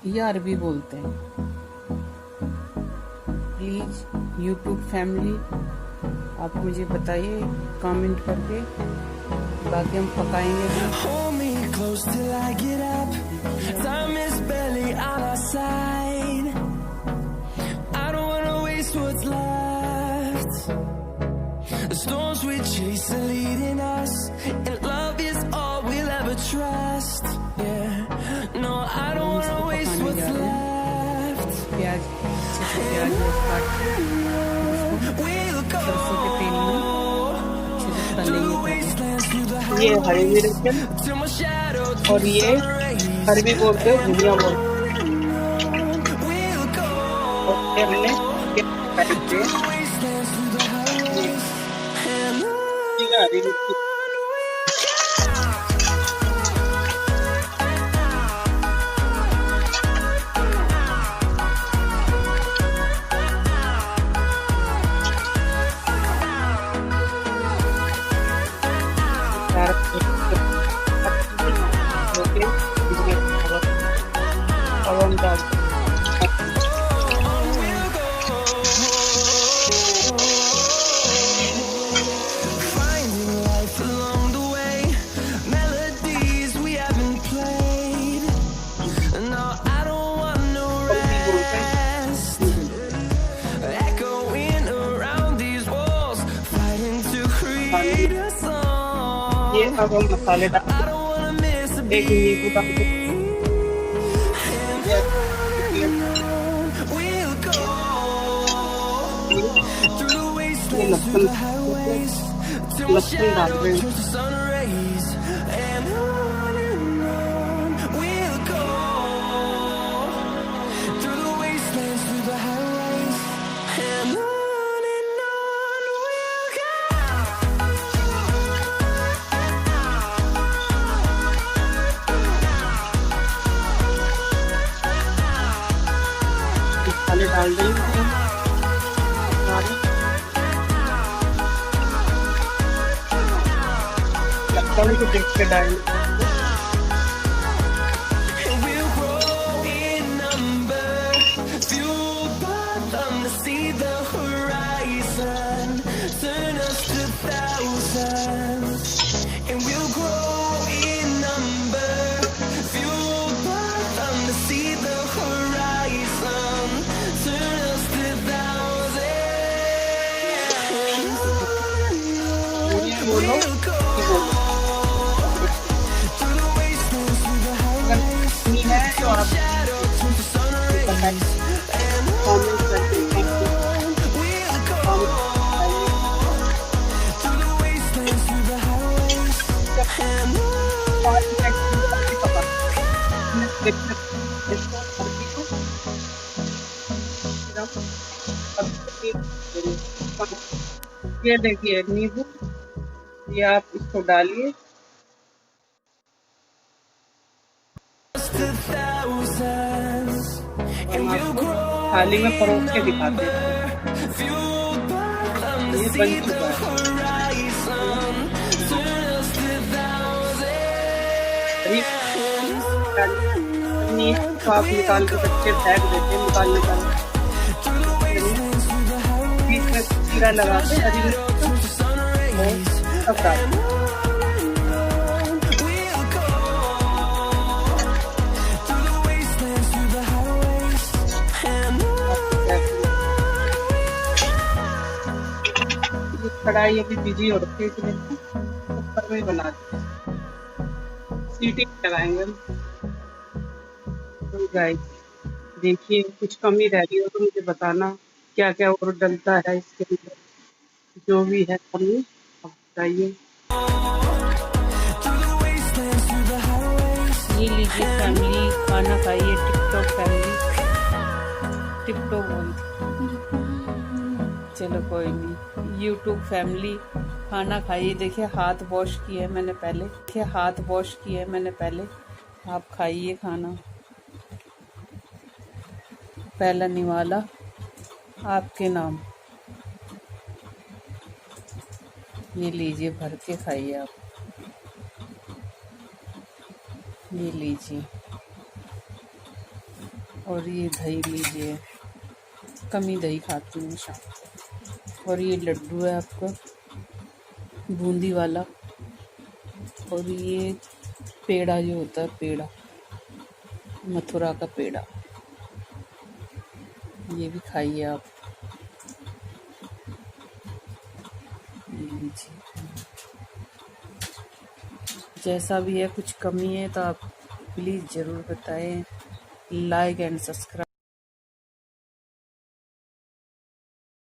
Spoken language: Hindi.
या अरबी बोलते हैं। प्लीज़ यूट्यूब फैमिली आप मुझे बताइए कमेंट करके, बाकी हम पकाएंगे भी। Hold me close till I get up. Time is barely on our side. I don't wanna waste what's left. The storms we chase are leading us, and love is all we'll ever trust. Yeah, no, I don't wanna waste what's left. प्याज प्याज काट के We'll go सरसों के तेल में अच्छे से तलेंगे। ये हरी मिर्च till my shadow और ये अरबी बोलते हैं धनिया बोलते we'll go. हैं। और ये हमने काट के ये हरी मिर्च Finding life along the way, melodies we haven't played. No, I don't want no rest. Echoing around these walls, fighting to create a song. ये अब हम मसाले डाल I don't wanna miss a एक नींबू डाल के We'll go through the ये wastelands, through लहसुन the highways, till my लहसुन डाल shadow रहे हैं। turns to sun rays. And on we'll go through the wastelands, through the highways. And on we'll go. मसाले डाल देंगे सारे। लहसुन को देख के डालेंगे। And we'll grow in number, fueled by them to see the horizon, turn us to thousands. And we'll grow in number, fueled by them to see the horizon, turn us to thousands. ये बोलो We'll go कि बोलो through the wastelands, through the अगर highways, नहीं है तो आप shadow turns to sun rays. बताइए कमेंट करके कमेंट ये देखिए नींबू, ये आप इसको डालिए। हम आपको थाली में परोस के दिखाते हैं। ये बन चुका है। पनीर को आप निकाल के बच्चे फेंक देते हैं, निकाल बीच में जीरा लगा के हरी मिर्च और सब डाल कढ़ाई अभी बिजी हो रखी है इसलिए कुकर में ही बनाते हैं, सीटी लगाएंगे हम। तो गाइस देखिए कुछ कमी रह रही हो तो मुझे बताना, क्या क्या और डलता है इसके अंदर, जो भी है कमी आप बताइए। ये लीजिए फैमिली खाना खाइए, टिकटॉक फैमिली, टिकटॉक बोलते चलो कोई नहीं। यूट्यूब फैमिली खाना खाइए। देखिए हाथ वॉश किए मैंने पहले, देखिए हाथ वॉश किए मैंने पहले। आप खाइए खाना। पहला निवाला आपके नाम। ये लीजिए भर के खाइए आप। ये लीजिए। और ये दही लीजिए, कम ही दही खाती हूँ शाम को। और ये लड्डू है आपका बूंदी वाला। और ये पेड़ा जो होता है, पेड़ा, मथुरा का पेड़ा, ये भी खाइए आप। ये लीजिए। जैसा भी है, कुछ कमी है तो आप प्लीज़ ज़रूर बताएं। Like and subscribe.